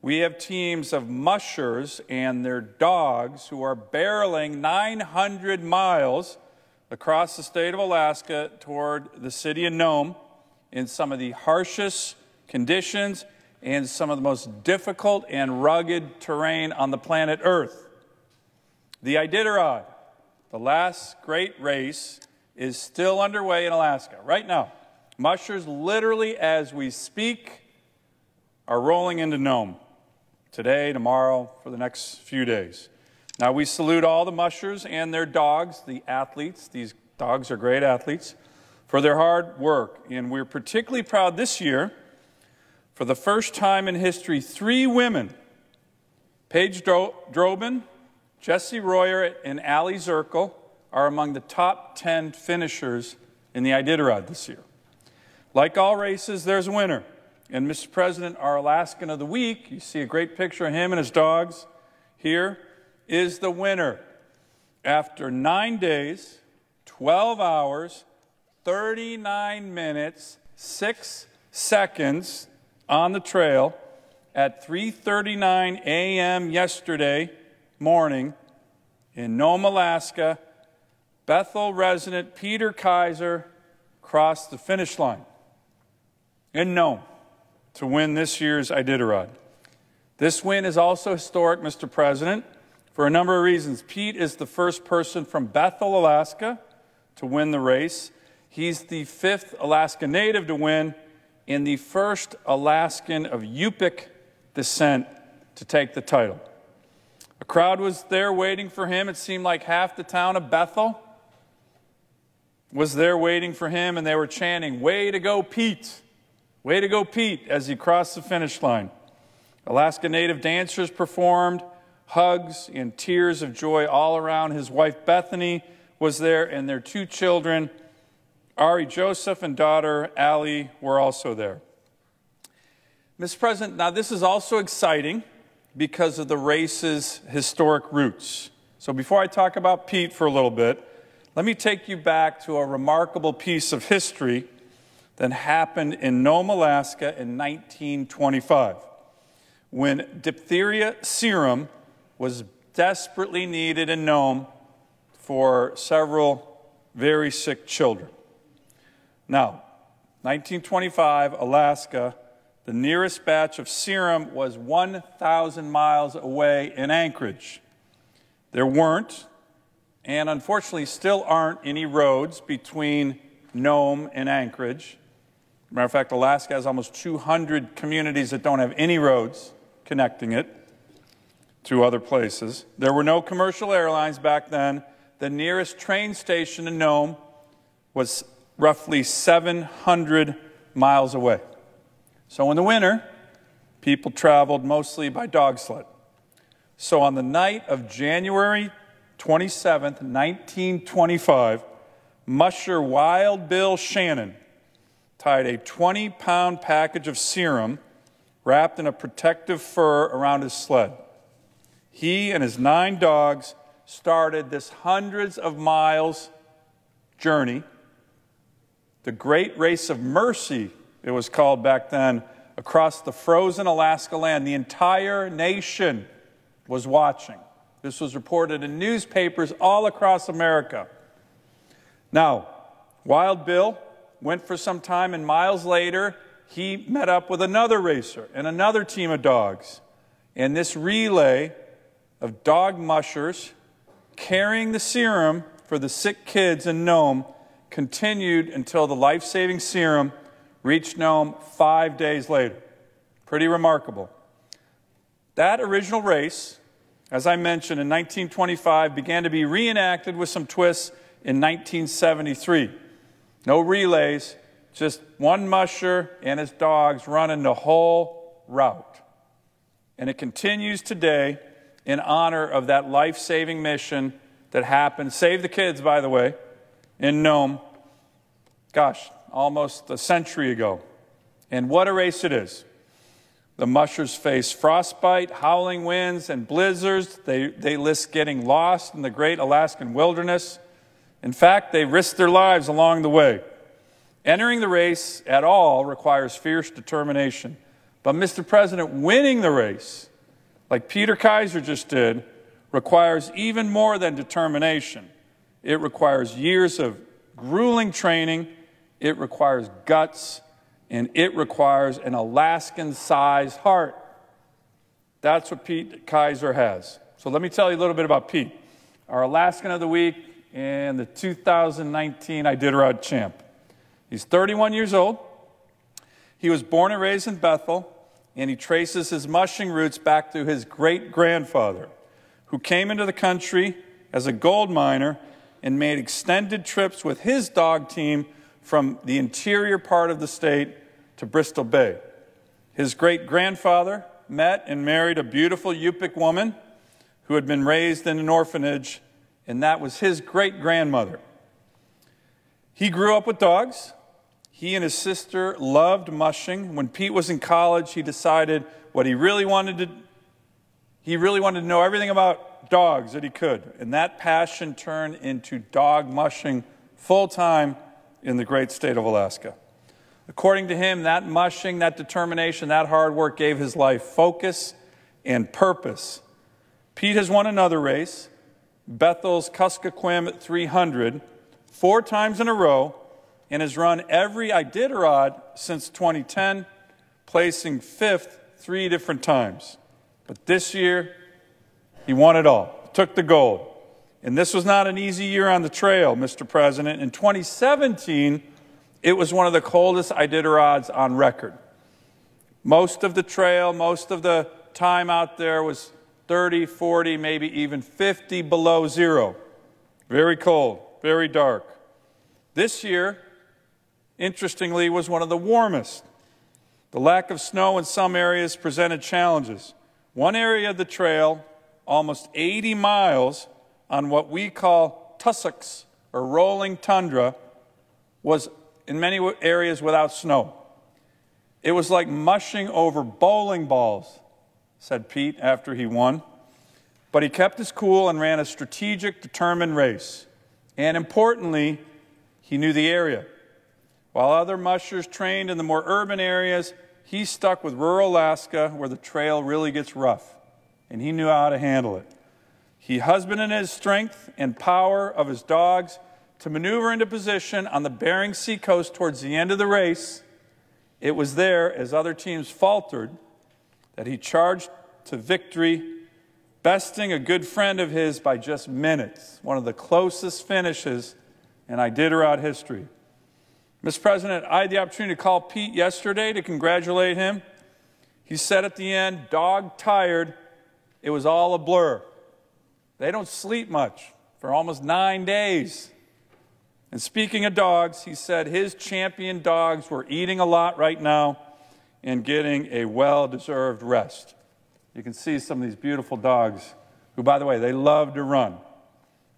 we have teams of mushers and their dogs who are barreling 900 miles across the state of Alaska toward the city of Nome in some of the harshest conditions and some of the most difficult and rugged terrain on the planet Earth. The Iditarod, the last great race, is still underway in Alaska right now. Mushers, literally as we speak, are rolling into Nome today, tomorrow, for the next few days. Now, we salute all the mushers and their dogs, the athletes. These dogs are great athletes, for their hard work. And we're particularly proud this year, for the first time in history, 3 women, Paige Drobin, Jessie Royer, and Allie Zirkle, are among the top 10 finishers in the Iditarod this year. Like all races, there's a winner. And Mr. President, our Alaskan of the Week, you see a great picture of him and his dogs here, is the winner. After 9 days, 12 hours, 39 minutes, 6 seconds on the trail at 3:39 a.m. yesterday morning in Nome, Alaska, Bethel resident Peter Kaiser crossed the finish line in Nome to win this year's Iditarod. This win is also historic, Mr. President, for a number of reasons. Pete is the first person from Bethel, Alaska, to win the race. He's the 5th Alaska native to win and the first Alaskan of Yupik descent to take the title. A crowd was there waiting for him. It seemed like half the town of Bethel was there waiting for him, and they were chanting, "Way to go, Pete! Way to go, Pete," as he crossed the finish line. Alaska Native dancers performed, hugs and tears of joy all around. His wife Bethany was there, and their 2 children, Ari Joseph and daughter Allie, were also there. Mr. President, now this is also exciting because of the race's historic roots. So before I talk about Pete for a little bit, let me take you back to a remarkable piece of history that happened in Nome, Alaska in 1925, when diphtheria serum was desperately needed in Nome for several very sick children. Now, 1925, Alaska, the nearest batch of serum was 1,000 miles away in Anchorage. There weren't, and unfortunately still aren't, any roads between Nome and Anchorage. Matter of fact, Alaska has almost 200 communities that don't have any roads connecting it to other places. There were no commercial airlines back then. The nearest train station in Nome was roughly 700 miles away. So in the winter, people traveled mostly by dog sled. So on the night of January 27th, 1925, musher Wild Bill Shannon tied a 20-pound package of serum wrapped in a protective fur around his sled. He and his 9 dogs started this hundreds of miles journey, the Great Race of Mercy, it was called back then, across the frozen Alaska land. The entire nation was watching. This was reported in newspapers all across America. Now, Wild Bill went for some time, and miles later, he met up with another racer and another team of dogs. And this relay of dog mushers carrying the serum for the sick kids in Nome continued until the life-saving serum reached Nome 5 days later. Pretty remarkable. That original race, as I mentioned, in 1925, began to be reenacted with some twists in 1973. No relays, just one musher and his dogs running the whole route. And it continues today in honor of that life-saving mission that happened, save the kids, by the way, in Nome, gosh, almost a century ago. And what a race it is. The mushers face frostbite, howling winds, and blizzards. They risk getting lost in the great Alaskan wilderness. In fact, they risk their lives along the way. Entering the race at all requires fierce determination. But, Mr. President, winning the race, like Peter Kaiser just did, requires even more than determination. It requires years of grueling training. It requires guts, and it requires an Alaskan-sized heart. That's what Pete Kaiser has. So let me tell you a little bit about Pete, our Alaskan of the Week and the 2019 Iditarod champ. He's 31 years old. He was born and raised in Bethel, and he traces his mushing roots back to his great-grandfather, who came into the country as a gold miner and made extended trips with his dog team from the interior part of the state to Bristol Bay. His great-grandfather met and married a beautiful Yupik woman who had been raised in an orphanage, and that was his great-grandmother. He grew up with dogs. He and his sister loved mushing. When Pete was in college, he decided what he really wanted to know everything about dogs that he could, and that passion turned into dog mushing full-time in the great state of Alaska. According to him, that mushing, that determination, that hard work gave his life focus and purpose. Pete has won another race, Bethel's Kuskokwim 300, 4 times in a row, and has run every Iditarod since 2010, placing 5th 3 different times. But this year, he won it all, took the gold. And this was not an easy year on the trail, Mr. President. In 2017, it was one of the coldest Iditarods on record. Most of the trail, most of the time out there was 30, 40, maybe even 50 below zero. Very cold, very dark. This year, interestingly, was one of the warmest. The lack of snow in some areas presented challenges. One area of the trail, almost 80 miles on what we call tussocks, or rolling tundra, was in many areas without snow. It was like mushing over bowling balls, said Pete after he won. But he kept his cool and ran a strategic, determined race. And importantly, he knew the area. While other mushers trained in the more urban areas, he stuck with rural Alaska where the trail really gets rough, and he knew how to handle it. He husbanded his strength and power of his dogs to maneuver into position on the Bering Sea coast towards the end of the race. It was there, as other teams faltered, that he charged to victory, besting a good friend of his by just minutes, one of the closest finishes in Iditarod history. Mr. President, I had the opportunity to call Pete yesterday to congratulate him. He said at the end, dog tired, it was all a blur. They don't sleep much for almost 9 days. And speaking of dogs, he said his champion dogs were eating a lot right now and getting a well-deserved rest. You can see some of these beautiful dogs who, by the way, they love to run.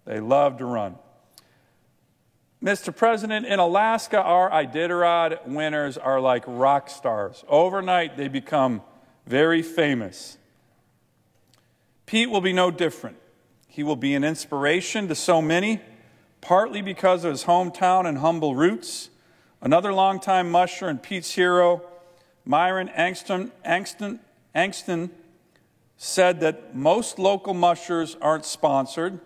They love to run. Mr. President, in Alaska, our Iditarod winners are like rock stars. Overnight, they become very famous. Pete will be no different. He will be an inspiration to so many, partly because of his hometown and humble roots. Another longtime musher and Pete's hero, Myron Angston, said that most local mushers aren't sponsored.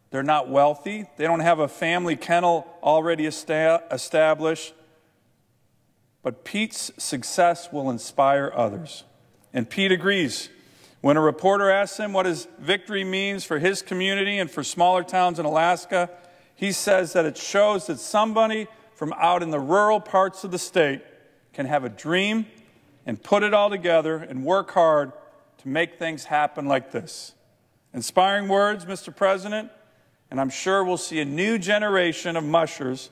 They're not wealthy. They don't have a family kennel already established. But Pete's success will inspire others. And Pete agrees. When a reporter asks him what his victory means for his community and for smaller towns in Alaska, he says that it shows that somebody from out in the rural parts of the state can have a dream and put it all together and work hard to make things happen like this. Inspiring words, Mr. President, and I'm sure we'll see a new generation of mushers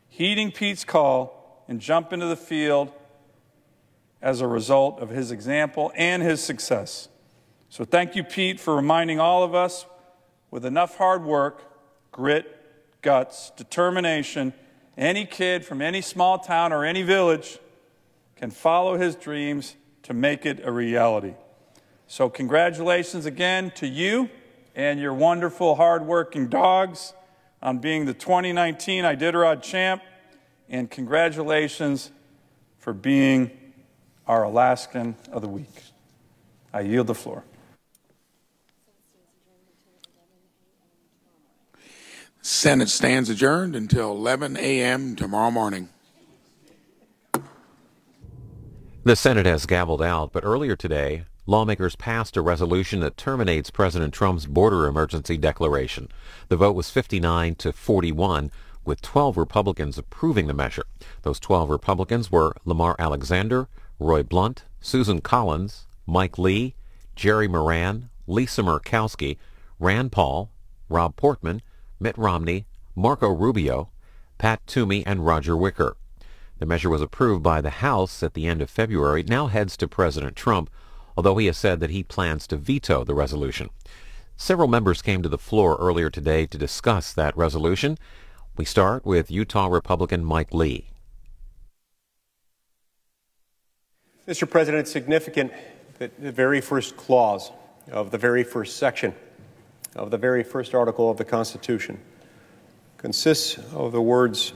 heeding Pete's call and jump into the field as a result of his example and his success. So thank you, Pete, for reminding all of us with enough hard work, grit, guts, determination, any kid from any small town or any village can follow his dreams to make it a reality. So congratulations again to you and your wonderful, hard-working dogs on being the 2019 Iditarod champ, and congratulations for being our Alaskan of the Week. I yield the floor. Senate stands adjourned until 11 a.m. tomorrow morning. The Senate has gavelled out, but earlier today, lawmakers passed a resolution that terminates President Trump's border emergency declaration. The vote was 59 to 41, with 12 Republicans approving the measure. Those 12 Republicans were Lamar Alexander, Roy Blunt, Susan Collins, Mike Lee, Jerry Moran, Lisa Murkowski, Rand Paul, Rob Portman, Mitt Romney, Marco Rubio, Pat Toomey, and Roger Wicker. The measure was approved by the House at the end of February. It now heads to President Trump, although he has said that he plans to veto the resolution. Several members came to the floor earlier today to discuss that resolution. We start with Utah Republican Mike Lee. Mr. President, it's significant that the very first clause of the very first section of the very first article of the Constitution consists of the words,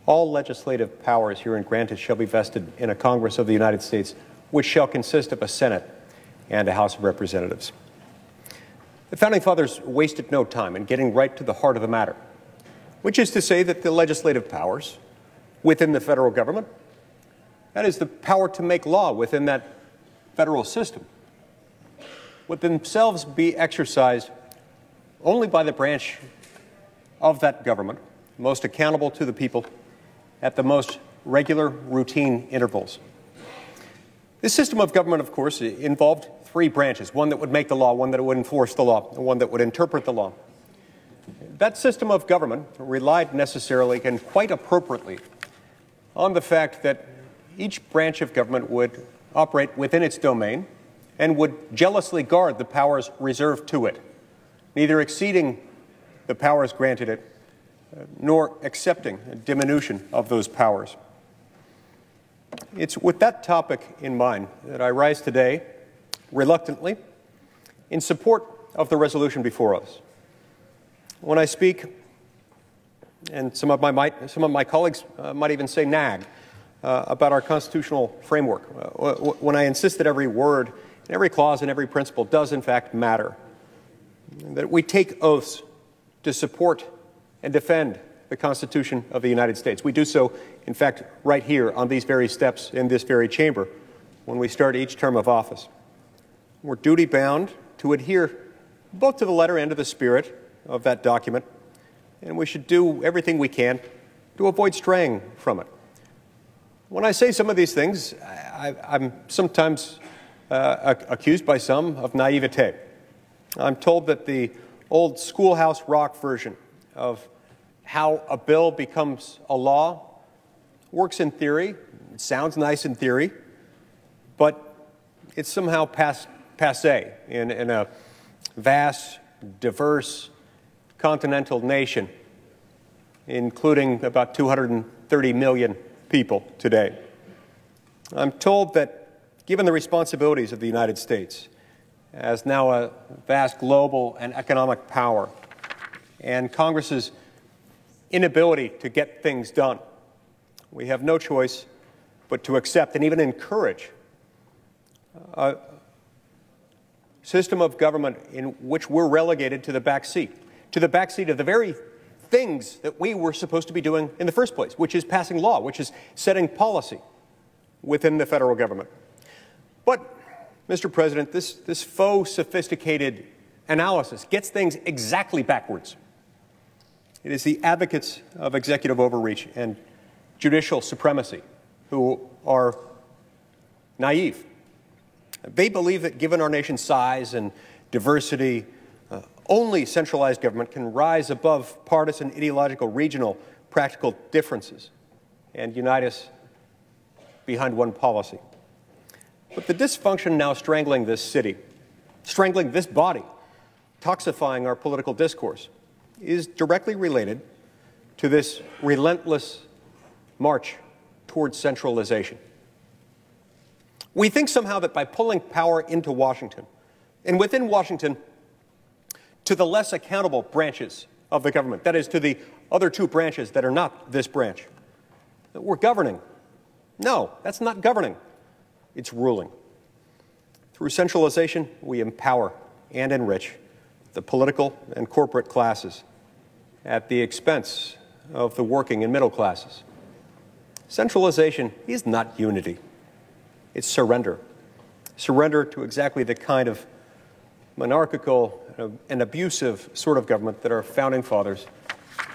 "All legislative powers herein granted shall be vested in a Congress of the United States, which shall consist of a Senate and a House of Representatives." The Founding Fathers wasted no time in getting right to the heart of the matter, which is to say that the legislative powers within the federal government, that is the power to make law within that federal system, would themselves be exercised only by the branch of that government most accountable to the people at the most regular, routine intervals. This system of government, of course, involved three branches, one that would make the law, one that would enforce the law, and one that would interpret the law. That system of government relied necessarily and quite appropriately on the fact that each branch of government would operate within its domain and would jealously guard the powers reserved to it, neither exceeding the powers granted it nor accepting a diminution of those powers. It's with that topic in mind that I rise today, reluctantly, in support of the resolution before us. When I speak, and some of my colleagues might even say nag about our constitutional framework, when I insist that every word, every clause, and every principle does in fact matter, that we take oaths to support and defend the Constitution of the United States. We do so, in fact, right here on these very steps in this very chamber when we start each term of office. We're duty-bound to adhere both to the letter and to the spirit of that document, and we should do everything we can to avoid straying from it. When I say some of these things, I'm sometimes accused by some of naivete. I'm told that the old schoolhouse rock version of how a bill becomes a law works in theory. It sounds nice in theory, but it's somehow passé in a vast, diverse, continental nation, including about 230 million people today. I'm told that given the responsibilities of the United States as now a vast global and economic power, and Congress's inability to get things done, we have no choice but to accept and even encourage a system of government in which we're relegated to the back seat of the very things that we were supposed to be doing in the first place, which is passing law, which is setting policy within the federal government. But, Mr. President, this faux sophisticated analysis gets things exactly backwards. It is the advocates of executive overreach and judicial supremacy who are naive. They believe that given our nation's size and diversity, only centralized government can rise above partisan, ideological, regional, practical differences and unite us behind one policy. But the dysfunction now strangling this city, strangling this body, toxifying our political discourse, is directly related to this relentless march towards centralization. We think somehow that by pulling power into Washington, and within Washington, to the less accountable branches of the government, that is, to the other two branches that are not this branch, that we're governing. No, that's not governing. It's ruling. Through centralization, we empower and enrich the political and corporate classes. at the expense of the working and middle classes. Centralization is not unity. It's surrender. Surrender to exactly the kind of monarchical and abusive sort of government that our founding fathers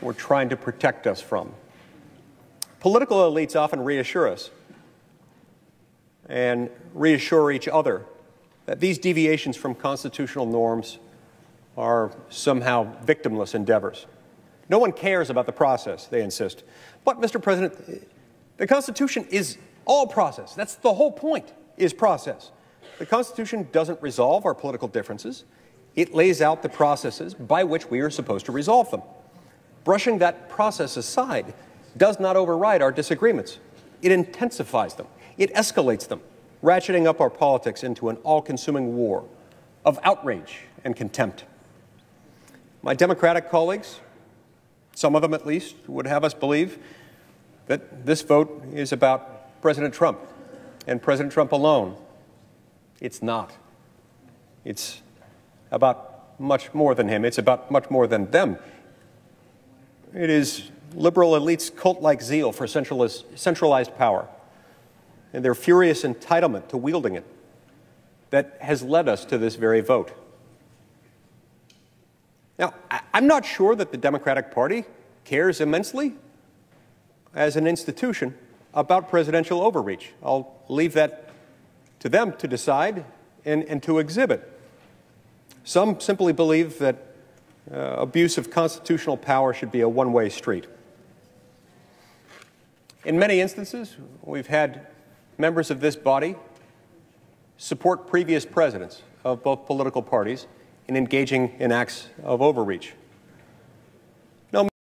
were trying to protect us from. Political elites often reassure us and reassure each other that these deviations from constitutional norms are somehow victimless endeavors. No one cares about the process, they insist. But, Mr. President, the Constitution is all process. That's the whole point, is process. The Constitution doesn't resolve our political differences. It lays out the processes by which we are supposed to resolve them. Brushing that process aside does not override our disagreements. It intensifies them. It escalates them, ratcheting up our politics into an all-consuming war of outrage and contempt. My Democratic colleagues, some of them at least, would have us believe that this vote is about President Trump and President Trump alone. It's not. It's about much more than him. It's about much more than them. It is liberal elites' cult-like zeal for centralized power and their furious entitlement to wielding it that has led us to this very vote. Now, I'm not sure that the Democratic Party cares immensely as an institution about presidential overreach. I'll leave that to them to decide and to exhibit. Some simply believe that abuse of constitutional power should be a one-way street. In many instances, we've had members of this body support previous presidents of both political parties in engaging in acts of overreach.